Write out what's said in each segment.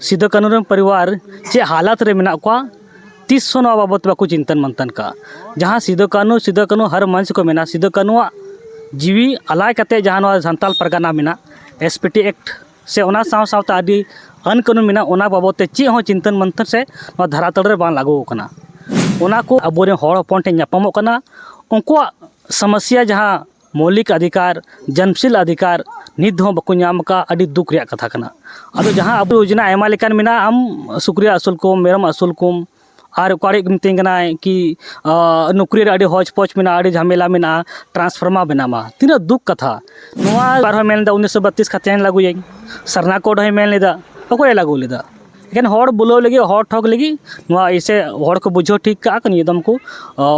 सिदो कानून परिवार चे हालत रे मेना को तीस नवा बाबत बाको चिंतन मंथन का जहाँ सिदो कानू हर मंच को मेना सिदो कानू जीवी अलाय कते जहाँ सानताल परगना मेना एसपीटी एक्ट से ओना साव सावते आदि अन कानून मेना ओना बाबत चे हो चिंतन मंथन से धरातल रे बांग लागू कना ओना को अबोरे हर हपन ठे ᱧᱟᱯᱟᱢᱚᱜ कना उनको समस्या जहाँ मौलिक अधिकार जन्मशील अधिकार नित हो बाको ᱧᱟᱢ का अड़ी दुख रे कथा कना अदो जहाँ अब योजना आयमा लेकान मेना आम सुक्रिया असूल को मेरम असूल को और उकाड़े मितिंग कना कि नौकरी रे अड़ी हौच पौच मेना अड़ी झमेला मेना ट्रांसफार्मा बनामा तीना दुख कथा नोआ बार मेन 1932 खाते लागू सरना कोड है मेन लेदा अकोय लागू लेदा लेकिन हर बुलाव लगे हर ठग लगे नोआ ऐसे हर को बुझो ठीक का एकदम को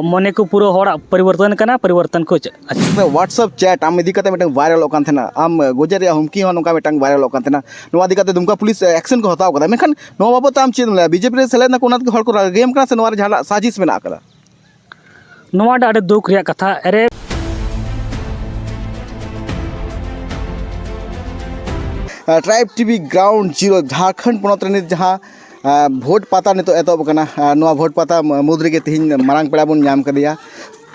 मने को पूरा हर परिवर्तन को व्हाट्सएप चैट आम इदी कते मिटन वायरल ओकान थेना आम गोजर या हुमकी हो नोका मिटन वायरल ओकान थेना नोआ इदी कते दुमका पुलिस एक्शन को हताव कदा मेखन नोआ बाबत आम चेद बीजेपी रे सेलेद ना कोना हर को गेम करा से नोआ रे जहां साजिश मेना कदा नोआ डा दुख रे कथा अरे tribe TV ground zero Jharkhand ponot रे जहाँ भोट पाता नितो एतब कना नोआ भोट पाता मुद्रे के तिहिन मारांग पेड़ा बन नाम कदिया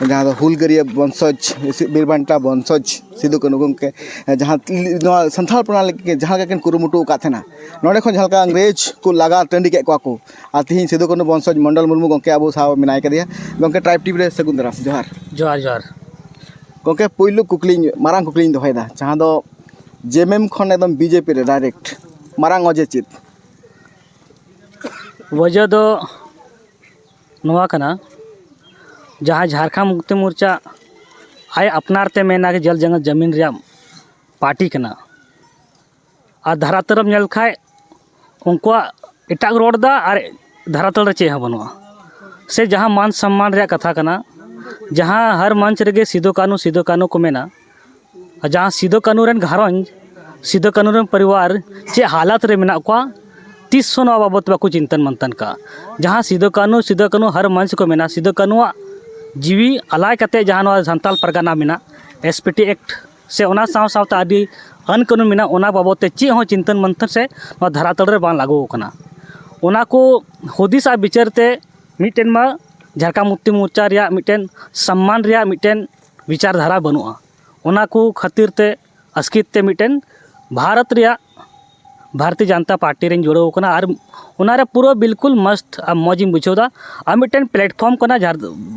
जहाँ दो हुलगरिया वंशज बीरबांटा वंशज सिदो कानू गंके जहाँ नोआ संथाल प्रणाली के जहाँ के कुरुमुटु का थेना नोडे खन झलका अंग्रेज को लगा टंडी के को आ तिहिन सिदो कानू वंशज मंडल मुर्मू गंके आबो साव मिनाय कदिया गंके ट्राइब टीवी रे सगुन दरास जोहार जोहार जोहार गंके पहिलो कुकली मारांग कुकली दोहायदा जहाँ दो जेएमएम खन एकदम बीजेपी रे डायरेक्ट मारांग अजे चित वजह दो नोआ कना जहाँ झारखंड मुक्ति मोर्चा आय अपनारते मेना के जल जंगल जमीन रे पार्टी कना आ धरातल नेल खाय उनको एटाग रोडदा और धरातल रे चे बनुआ से जहाँ मान सम्मान रे कथा कना जहाँ हर मंच रे सिदो कानू को मेना जहाँ सिदो कानू रेन घारंज सिदो कानू रेन परिवार चे हालत रे मेना को तीस नवा बाबत बाको चिंतन मंथन का जहाँ सिदो कानू हर मंच को मेना सिदो कानू जीवी अलाय कते जहाँ सानताल परगना मेना एसपीटी एक्ट से ओना साव सावते आदि अन कानून मेना ओना बाबत चे हो चिंतन मंथन से धरातल रे बांग लागू कना ओना को हुदिस आ विचारते मिटेन मा झारखंड मुक्ति मोर्चा रे मिटेन सम्मान रे मिटेन विचारधारा बनुआ ओना को खातिर ते अस्कित ते मिटेन भारत रे भारतीय जनता पार्टी रे जोड़ो कना और ओनारे पूरा बिल्कुल मस्त आ मौज बुझोदा आ मिटेन प्लेटफॉर्म कना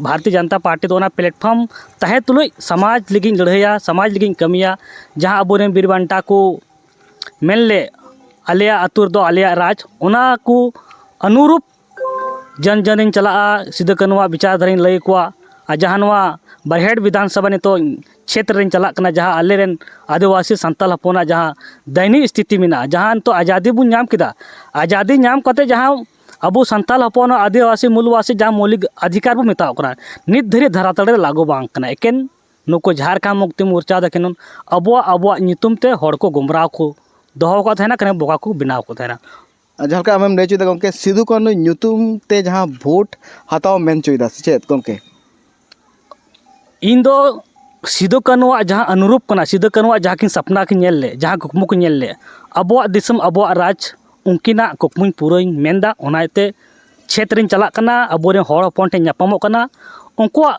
भारतीय जनता पार्टी तो ओना प्लेटफॉर्म तहे तुलुई समाज लगिन लड़ाइया समाज लगिन कमिया जहाँ अबोरेन बीरबांटा को मेनले आलिया अतुर दो आलिया राज ओना को अनुरूप जन जन चला सिदो कानूआ विचारधारा लय को जहाँ नवा बरहेड विधानसभा ने तो क्षेत्र रे चला कना जहाँ आलेरेन आदिवासी संताल हपना जहाँ दैनिक स्थिति मेना जहाँ तो आज़ादी बुन नाम किदा आज़ादी नाम कते जहाँ अबो संताल हपन आदिवासी मूलवासी जहाँ मौलिक अधिकार बो मेता कना नित धरी धरातल रे लागू बांग कना एकेन नुको झारखंड मुक्ति मोर्चा दखिन अबो नितुम ते हड़ को गुमराह को दोहो को थेना कने बोका को बिनाव को थेना जहाँ आम लय चुदा गंके सिदो कानू नितुम ते जहाँ भोट हताव मेन चुदा चेत गंके इन दो सिदो कानूआ जहाँ अनुरूप कना सिदो कानूआ जहाँ किन सपना की नेल ले जहाँ कुकमु को नेल ले अबोआ दिसम अबोआ राज उनकिना कुकमुन पूराई मेनदा ओनाते क्षेत्र इन चला कना अबोरे हड़ हपन ठे ᱧᱟᱯᱟᱢᱚᱜ कना उनको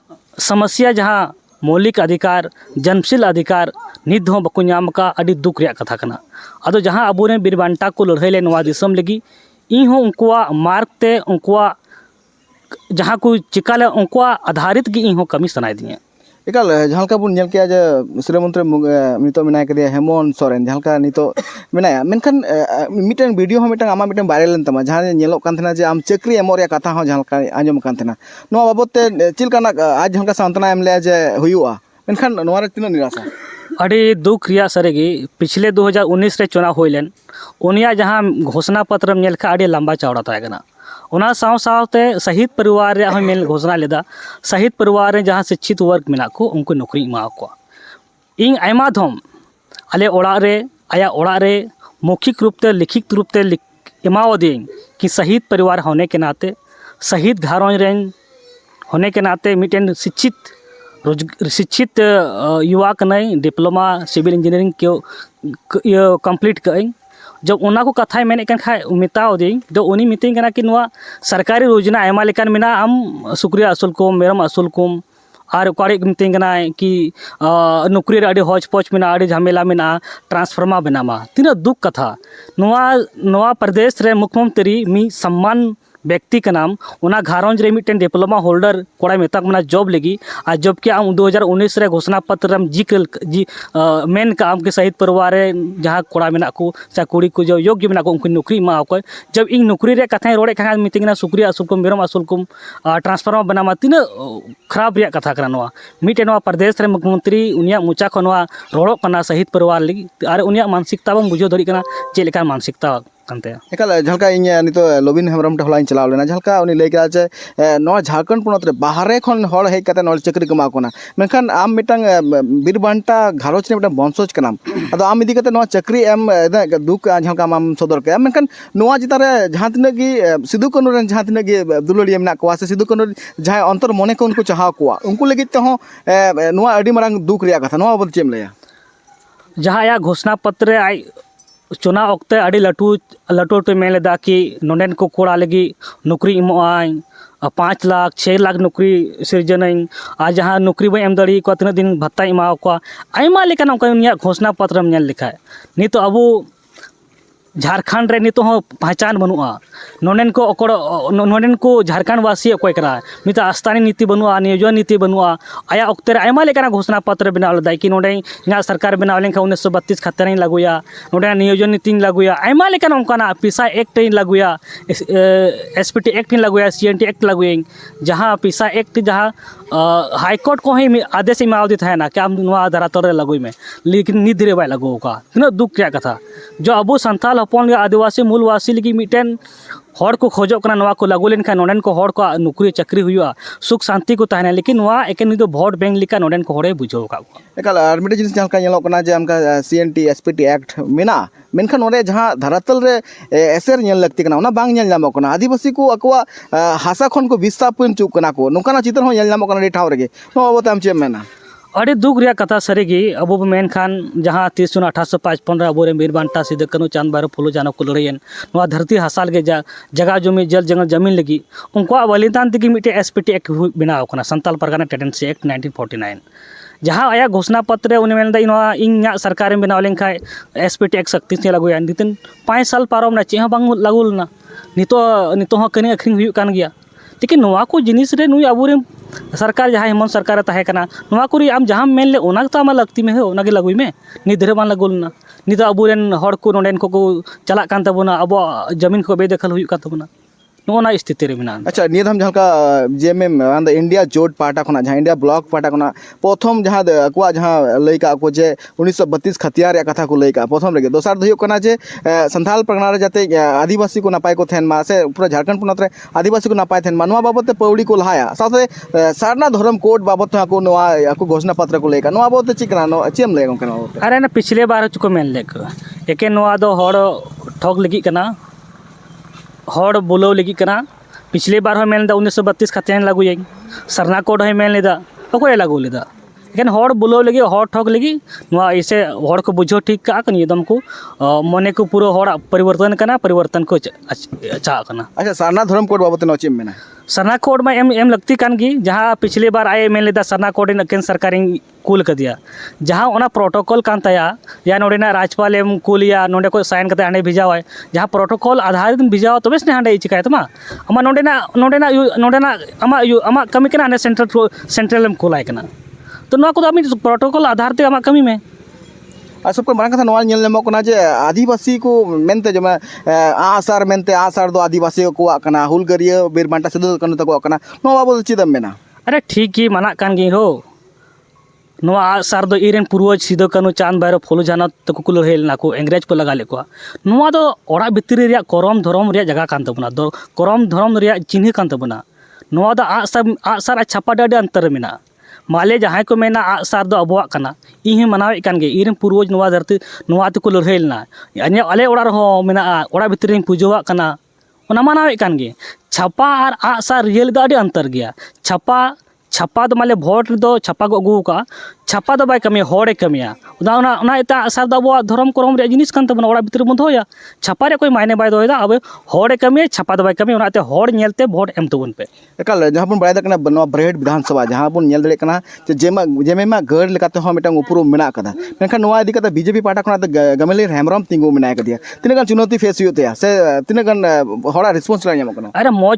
समस्या जहाँ मौलिक अधिकार जन्मशील अधिकार नित हो बाको ᱧᱟᱢ का अड़ी दुख रे कथा कना अदो जहाँ अबोरे बीरबांटा को लड़ाई ले नवा दिसम लगी इन हो उनको मार्ग ते उनको जहाँ को चिका ले उनको आधारित की इन हो कमी सनाई दिए एकाल जहाँ का बुन के श्री मंत्री नितो मेना के हेमंत सोरेन जहाँ नितो मेना मेनखान मिटन वीडियो हो मिटन आमा मिटन वायरल तमा जहाँ नेलोक कान थेना जे आम चक्री एमो रे कथा हो जहाँ आंजम कान थेना नोआ बाबत ते चिलकाना आज जहाँ सांत्वना एम ले जे हुयुआ मेनखान नोआ रे तिना निराशा अड़ी दुख रिया सरेगी पिछले 2019 रे चुनाव होइलेन उनिया जहाँ घोषणा पत्र नेलखा अड़ी लंबा चौड़ा तागना ओना साव सावते शहीद परिवार रे मेल घोषणा लेदा शहीद परिवार रे जहाँ शिक्षित वर्ग मेना को उनको नौकरी एमा को इन आयमा धम आले ओड़ा रे आया ओड़ा रे मौखिक रूप ते लिखित रूप ते एमाव दें कि शहीद परिवार होने के नाते शहीद घरों रेन होने के नाते मिटेन शिक्षित युवा कनई डिप्लोमा सिविल इंजीनियरिंग के कंप्लीट कई जब उना को कथा मेने कन खाय मिताओ दी तो उनी मीटिंग कना कि नवा सरकारी योजना आयमा लेकान मेना आम सुक्रिया असूल को मेरम असूल को और कड़े मीटिंग कना कि नौकरी रे अड़ी हौच पौच मेना अड़ी झमेला मेना ट्रांसफरमा बनामा तीन दुख कथा नवा प्रदेश रे मुख्यमंत्री मी सम्मान व्यक्ति का नाम उना घारंज रे मिटन डिप्लोमा होल्डर कोड़ा मेता मना जॉब लगी आज जब कि आम 2019 रे घोषणा पत्र जी मेन का आम के शहीद परिवार रे जहाँ कोड़ा मेना को चाहे कुड़ी को जो योग्य मेना को उनकी नौकरी मा को जब इन नौकरी रे कथा रोड़े खा मीटिंग ना सुक्रिया असूल को मेरम असूल को ट्रांसफर बनामा तीन खराब रिया कथा करा नवा मिटन नवा प्रदेश रे मुख्यमंत्री उनिया मुचा को नवा रोड़ो कना शहीद परिवार लगी और उनिया मानसिकता बम बुझो दड़ी कना चेक लेका मानसिकता एकाल झलका इन नित लबिन हेम्ब्रम हला चलाव लेना झलका उनी लई करा जे नवा झारखंड पोनत रे बाहरे खन हड़ हेज कते नवा चाकरी कमा कोना मेनखान आम मिटंग बीरबांटा घारोच रे मिटंग बंशज कनाम अदो आम इदी कते नवा चाकरी एम दुक झलका आम सदर के मेनखान नवा जिता रे जहां तिना गी सिदु कनु रे जहां तिना गी दुलड़िया मेना कोआ से सिदु कनु जहां अंतर मने को उनको चाहा कोआ उनको लगी ते हो नवा अडी मारंग दुक रिया कथा नवा बद चेम लया जहां या घोषणा पत्र आई चुनाव वक्ते अड़ी लटू लटू मेन लेदा कि नोडेन को कोड़ा लगी नौकरी इमोआई 5 लाख 6 लाख नौकरी सिरजन और जहाँ नौकरी बी एम दड़ी को तीन दिन भत्ता एमा को आयमा लेकान उनका घोषणा पत्र में लिखा नहीं तो अब झारखंड रे नितो हो पहचान बनुआ नोडेन को नोडेन को झारखंड वासी अकोय करा नित आस्थानी नीति बनुआ नियोजन नीति बनुआ आया ओक्ते आयमा लेकाना घोषणा पत्र बनाव लदा कि नोडे न्या सरकार बनाव लेन 1932 खतरा लागुया नोडे नियोजन नीति लागुया आयमा लेकाना उनकाना पिसा एक्ट लागुया एसपीटी एक्ट लागुया सीएनटी एक्ट लागुया जहां पिसा एक्ट जहां हाईकोर्ट को ही आदेश इमाव दी था ना कि आम धरातल लगुई में लेकिन नित रे बाय लगो का तीन दुख क्या कथा जो अब संथाल हपन आदिवासी मूलवासी लगी मिटन हड़ को खोजो कना नवा को लागू लेन नोडेन को हड़ को नौकरी चाकरी हुआ सुख शांति को तहना लेकिन नवा एकेन तो भोट बैंक लिका नोडेन को हड़े बुझो का एकाल आर मिटे जिनिस जहां का ñelo कना जे हमका सीएनटी एसपीटी एक्ट मेना मेनखान ओरे जहां धरातल रे एसर ñel लगती कना ओना बांग ñel ñamo कना आदिवासी को अकवा हासा खन को विस्थापन चुक कना को नोकाना चित्र हो ñel ñamo कना रे ठाव रेगे नो बताम चे मेना अड़ी दुख रिया कथा सरीगी अब मेन खान जहाँ 30 जून 1855 अब बीरबांटा सिदो कानू चांद भैरव फुलो जानो को लड़ाइन धरती हासाल के जगह जमी जल जंगल जमीन लगी उनको बलिदान तक मिट्टे एसपीटी एक्ट बनाव संताल परगना टेंडेंसी एक्ट 1949 जहाँ आया घोषणा पत्र इन सरकार बनाव लेन खा एसपीटी एक्ट शक्ति से लगुया नितिन 5 साल पारमना चे बांग लागू लेना नितो कनी अखरिंग हुई कान गया लेकिन नवा को जिनिस रे नुई अब सरकार जहाँ हेमंत सरकार तहे कना नवा को आम जहाँ मेन ले ओना तो आमा लगती में हो ओनागे लगुई में नित धरे बांग लागू लेना नित अब हड़ को नोडेन को चला कान तबना अब जमीन को बेदखल हुई कान तबना नोना स्थिति रे मेना अच्छा नियत हम जहाँ जेएमएम इंडिया जोट पार्टा खना जहाँ इंडिया ब्लॉक पार्टा खना प्रथम जहाँ अकुआ जहाँ लई का को जे 1932 खतिया रे कथा को लई का प्रथम रे दोसर दो कना जे संथाल परगना रे जाते आदिवासी को नपाय को थेन मा से पूरा झारखंड पोनत रे आदिवासी को नपाय थेन मा नवा बाबत पौड़ी को लहाया साथे सारना धर्म कोड बाबत को नवा को घोषणा पत्र को लई का नवा बाबत चिकना नो चेम ले गन अरे ना पिछले बार चुको मेन लेक एके नवा दो हड़ ठग लगी कना हड़ बोलो लगी कना पिछले बार हो मेन 1932 खतियान लागू सरना कोड हो मेन लेदा अकोय लागू लेदा लेकिन हड़ बोलो लगी हड़ ठग लगी नवा ऐसे हड़ को बुझो ठीक का एकदम को मने को पूरा हड़ परिवर्तन को चाह कना अच्छा सरना धर्म कोड बाबत नो चेम मेना सरना कोड में एम लगती कान की जहाँ पिछले बार आए मेन लेदा सरना कोड केंद्र सरकार कूल कर दिया जहाँ ओना प्रोटोकॉल कान तया या नोडेना राज्यपाल एम कूलिया नोडे को साइन करते हांडे भिजावा जहाँ प्रोटोकॉल आधारित भिजावा तबे से हांडे चिकाय तमा अमा नोडेना अमा कमी कना हांडे सेंट्रल एम कूलाय कना तो नवा को आमी प्रोटोकॉल आधार ते अमा कमी में और सबको मारंग कथा नवा ñel ñamok कना जे आदिवासी को मेनते जमा आसार मेनते आसार दो आदिवासी को कना हुलगरिया बीरबांटा सिदो कानू तको कना नवा बाबत चिदम मेना अरे ठीक ही मना कान गी हो नवा आसार दो इरेन पूर्वज सिदो कानू चांद भैरव फुलो जानो तको को लड़ाई लेना को अंग्रेज को लगा लेको नवा दो ओड़ा भितरी रे करम धर्म रे जगह कान तबना दो करम धर्म रे चिन्ह कान तबना नवा दो आसार छापा डाडे अंतर मेना माले जहाँ को मेना आसार दो अबुआ कना इन मनावे कान गे इरेन पूर्वज नवा धरती नवा तको लड़ाई लेना अने आले ओड़ा रहो मेना ओड़ा भितरी पूजोवा कना ओना मनावे कान गे छापा और आसार रियल दो अडी अंतर गया छापा छापा दो माले भोट दो छापा को अगू का छापा दो बाय कमी होड़े कमिया उना इता आसार दो अब धर्म करम रे जिनिस कान तबना ओड़ा भितर बन दोया छापा रे कोई मायने बाय दोयदा अब होड़े कमी छापा दो बाय कमी उना ते होड़ नेलते भोट एम तबन पे एकाल जहाँ बन बड़ाई कना नवा बरहेट विधानसभा जहाँ बन नेल दड़े कना जेमा गढ़ लेकाते हो मिटang उपरुम मेना कदा मेनखान नवा इदी कता बीजेपी पार्टी खना गमेली हेमरम तिंगु मेना कदिया तिना गान चुनौती फेस हुई तया से तिना गान होड़ा रिस्पांस ला ᱧᱟᱢᱚᱜ ᱠᱟᱱᱟ अरे मौज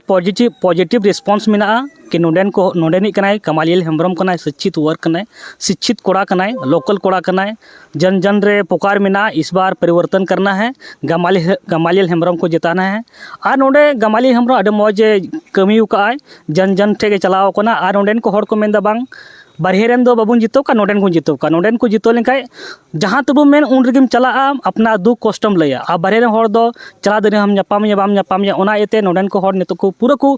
पॉजिटिव रिस्पांस मेना कि नोडेनी कनाय कमालियल हेम्ब्रम कनाय शिक्षित वर्क कनाय शिक्षित कोड़ा कनाय लोकल कोड़ा कनाय जन जन रे पुकार मेना इस बार परिवर्तन करना है गमालियल हेम्ब्रम को जिताना है और नोडे गमालियल हेम्ब्रम अडे मौज कमी उकाय जन जन ठेके चलाव कना और नोडेन को हर को मेंदा बांग बारहेरेन दो बाबून जितो का नोडेन को जितो का नोडेन को जितो लेखाय जहाँ तब मेन उन रेगिम चला अपना दुख कष्टम लैया और बारहेरेन हर दो चला दे हम नापाम बाम नापाम ओना एते नोडेन को हर नितो को पूरा को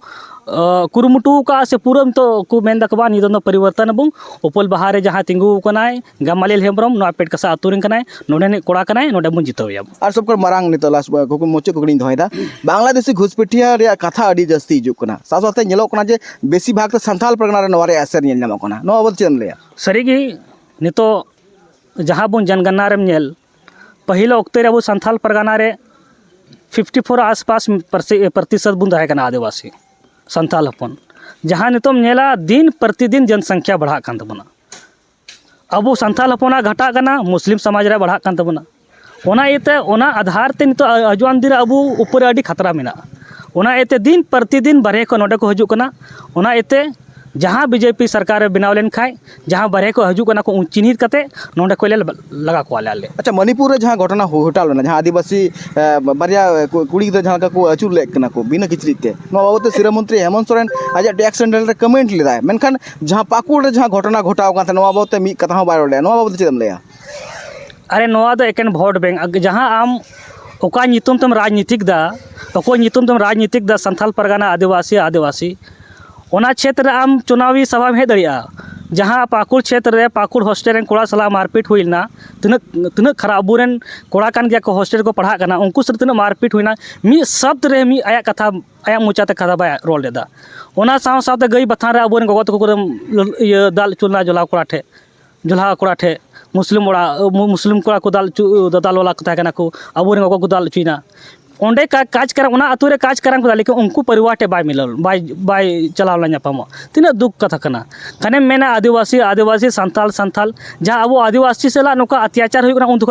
कुरुमुटु का से पूरा तो को मेन दकबा निदन परिवर्तन बु उपल बहारे जहाँ तिंगु कनाय गमालियल हेम्ब्रम नो पेट कसा अतुरिन कनाय नोडेन कोड़ा कनाय नोडे बुन जितोया और सबकर मारांग नितो लास्ट को मोचे कुकड़ी दोयदा बांग्लादेशी घुसपेटिया रे कथा अडी जस्ती हिजुक कना साथते नेलो कना जे बेसी भाग तो संथाल परगना रे नवारे असर नेल नामो कना नो अब चेम लेया सरीगी नितो जहाँ बन जनगणना रेम नेल पहिलो ओक्ते रे अब संथाल परगना रे 54 आसपास प्रतिशत बुन रहे कना आदिवासी संथाल हपन जहाँ नितम नेला दिन प्रतिदिन जनसंख्या बढ़ा कान तबना अब संथाल हपना घटा कना मुस्लिम समाज रे बढ़ा कान तबना ओना एते ओना आधार ते नितो अजुआन दिन अब ऊपर अडी खतरा मेना ओना एते दिन प्रतिदिन बारे को नोडे को हजू कना ओना एते जहाँ बीजेपी सरकार बनाव लेन खाय जहाँ बारे को हजू कना को चिन्हित कते नोडे को लगा को आले अच्छा मणिपुर रे जहाँ घटना होटाल ना जहाँ आदिवासी बारिया कुड़ी जहाँ का को अचूर ले कना को बिना किचरीते नो बाबते सिरा मंत्री हेमंत सोरेन आज टैक्स सेंटर रे कमेंट लेदा मेनखान जहाँ पाकुड़ रे जहाँ घटना घटाव कान नो बाबते मी कथा बाय रोले नो बाबते चेदम लेया अरे नोआ दो एकेन भोट बैंक जहाँ आम ओका नितुम तम राजनीतिक दा ओको नितुम तम राजनीतिक दा संथाल परगना आदिवासी ओना क्षेत्र आम चुनावी सभा में दड़िया जहाँ पाकुड़ क्षेत्र रे पाकुड़ हॉस्टल रेन कोड़ा सला मारपीट हुईना तिनक खराब अबुरेन कोड़ा कान गया को हॉस्टल को पढ़ा कना उनको सर तिनक मारपीट हुईना मी शब्द रे मी आया कथा आया मुचाते कथा बाय रोल लेदा ओना साव सावते गई बथान रे अबुरेन गोगो तको ये दाल चुलना जोला कोड़ा ठे मुस्लिम कोड़ा को दाल वाला कथा कना को अबुरेन गोगो को दाल चुइना ओंडे का काज कर ओना अतुरे काज करन को लेकिन उनको परिवार टे बाय मिलल बाय चलावला न्यापाम तीना दुख कथा कना कने मेना आदिवासी संथाल जहाँ अब आदिवासी सेला नोका अत्याचार हुई उन दुख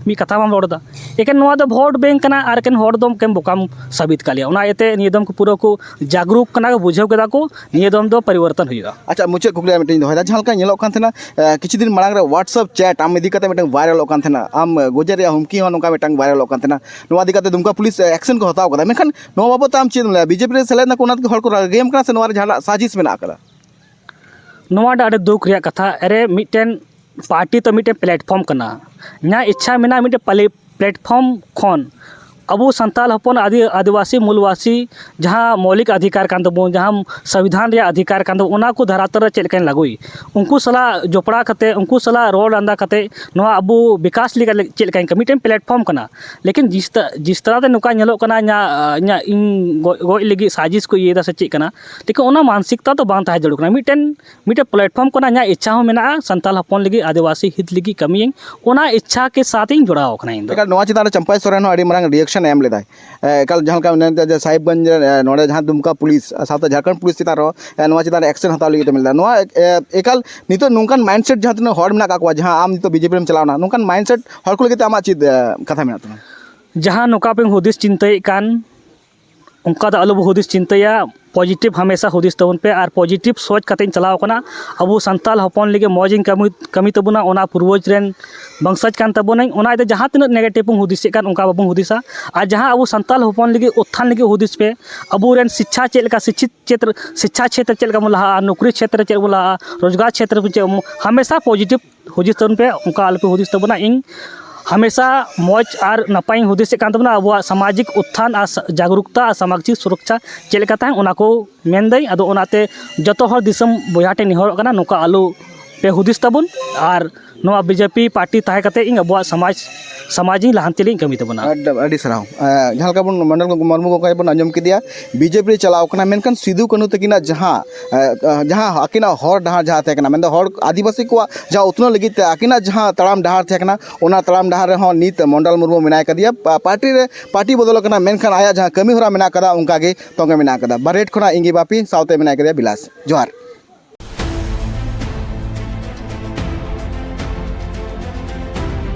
मी कथा माम रोडदा एकेन नोआ दो भोट बैंक कना आर केन होड़ दम केम बोकाम साबित कालिया ओना एते नियदम को पूरा को जागरूक कना को बुझाव केदा को नियदम दो परिवर्तन हुईगा अच्छा मुचे कुकलिया मिटिंग दोयदा जहाँ का नेलो कान थेना किछि दिन मांग रे व्हाट्सएप चैट आम इदी कते मिटंग वायरल कान थेना आम गोजर या हुमकी हो नोका मिटंग वायरल कान थेना नोआ इदी कते दुमका पुलिस एक्शन को हताव कदा मेनखान नो बाबत आम चेद बीजेपी रे सेलेद ना कोना के हर को गेम कना से नोआ जहाँ साजिश मेना कदा नोआ अडे दुख रिया कथा अरे मिटेन पार्टी तो मिटेन प्लेटफॉर्म कना न्या इच्छा मेना मिटे प्लेटफॉर्म खन अब संताल हपन आदिवासी मूलवासी जहाँ मौलिक अधिकार कान तबो जहाँ संविधान रे अधिकार कान तबो ओना को धरातर चेक लेकिन लागुई उनको सला जोपड़ा कते उनको सला रोड अंदा कते नोआ अब विकास लिगा चेक लेकिन कमिटेन प्लेटफॉर्म कना लेकिन जिस तरह ते नुका नेलो कना न्या इन गोय लगी साजिश को ये दा से चेक कना लेकिन ओना मानसिकता तो बांग ताहे जरूर कना मिटेन प्लेटफॉर्म कना न्या इच्छा हो मेना संताल हपन लगी आदिवासी हित लगी कमी ओना इच्छा के साथ ही जुड़ाव कना इन नोआ चितान चंपाई सोरेन हो अडी मांग रिएक्शन एम लेदा कल जहाँ का साहिबगंज नोड़े जहाँ दुमका पुलिस साथ झारखंड पुलिस चितान रो चितान एक्शन हताव लगी मिलदा नोआ एकाल नितो नोंकान माइंडसेट जहाँ तीन हड़ मेना का जहाँ आम नितो बीजेपी में चलावना नोंकान माइंडसेट हड़ को लगी आमा चीज कथा मेना तमा जहाँ नोका पे हुदिस चिंताई कान उनका तो अलग हुदिस चिंताया पॉजिटिव हमेशा हुदिस तबन पे और पॉजिटिव सोच कते चलाव कना अब संताल हपन लगे मौजिंग कमी तबना ओना पूर्वज रेन वंशज कान तबन ओना जहाँ तीन नेगेटिव हुदिस कान उनका बाबू हुदिसा और जहाँ अब संताल हपन लगे उत्थान लगे हुदिस पे अब रेन शिक्षा चेलका शिक्षा क्षेत्र चेलका मुलाहा नौकरी क्षेत्र चेल मुलाहा रोजगार क्षेत्र हमेशा पॉजिटिव हुदिस तबन पे उनका अलग पे हुदिस तबना इन हमेशा मौज और नपाई हुदिस कान तबना अब सामाजिक उत्थान और जागरूकता और सामाजिक सुरक्षा चेलका ताहे ओना को मेनदई अदो ओनाते जतो हर दिसम बोयाटे निहर कना नोका आलू पे हुदिस तबन और नवा बीजेपी पार्टी ताहे कते इन अब समाज लहांती ली कमी तबना अड़ी सराव जहाँ का बन मंडल मुर्मू को बन आंजम किया बीजेपी चलाव कना मेनकान सिदु कानू तकिना जहाँ जहाँ आकिना हर डहार जहाँ थे कना मेंदो हर आदिवासी को जहाँ उतना लगी आकिना जहाँ तड़ाम डहार थे कना ओना तड़ाम डहार रे नित मंडल मुर्मू मेना कदिया पार्टी बदल कना मेनखान आया जहाँ कमी होरा मेना कदा उनका गे तोंगे मेना कदा बारेट खना इंगी बापी साउते मेना कदिया बिलास जोहार।